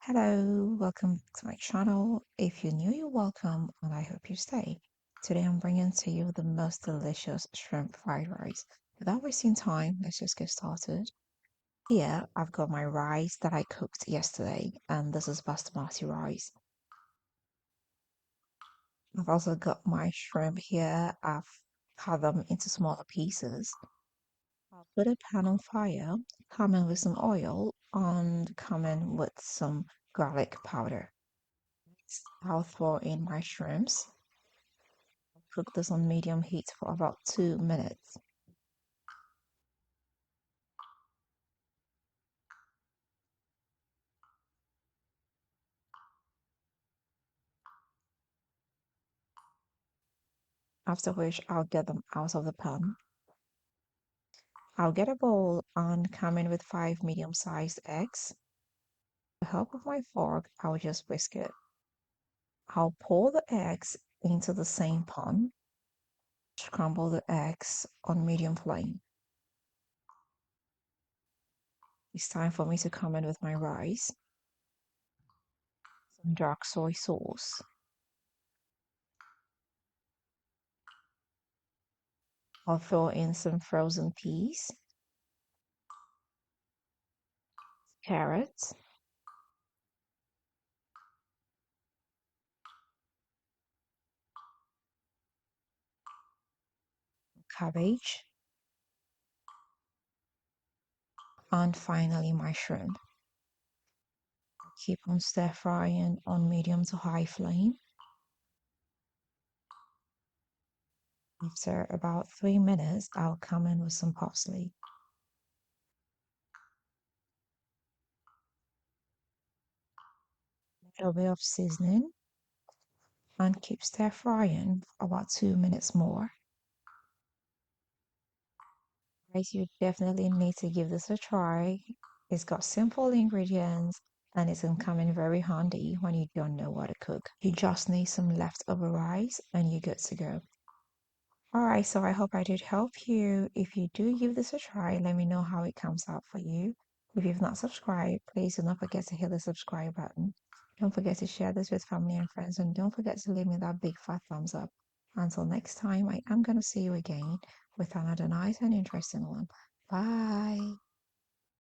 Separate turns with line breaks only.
Hello, welcome back to my channel. If you're new, you're welcome, and I hope you stay. Today I'm bringing to you the most delicious shrimp fried rice. Without wasting time, let's just get started. Here, I've got my rice that I cooked yesterday, and this is basmati rice. I've also got my shrimp here. I've cut them into smaller pieces. I'll put a pan on fire, come in with some oil, and come in with some garlic powder. I'll throw in my shrimps. Cook this on medium heat for about 2 minutes. After which, I'll get them out of the pan. I'll get a bowl and come in with 5 medium-sized eggs. With the help of my fork, I'll just whisk it. I'll pour the eggs into the same pan. Scramble the eggs on medium flame. It's time for me to come in with my rice, some dark soy sauce. I'll throw in some frozen peas, carrots, cabbage, and finally my shrimp. Keep on stir frying on medium to high flame. After about 3 minutes, I'll come in with some parsley. A little bit of seasoning and keep stir frying for about 2 minutes more. Guys, you definitely need to give this a try. It's got simple ingredients and it's can come in very handy when you don't know what to cook. You just need some leftover rice and you're good to go. Alright, so I hope I did help you. If you do give this a try, let me know how it comes out for you. If you've not subscribed, please do not forget to hit the subscribe button. Don't forget to share this with family and friends, and don't forget to leave me that big fat thumbs up. Until next time, I am going to see you again with another nice and interesting one. Bye.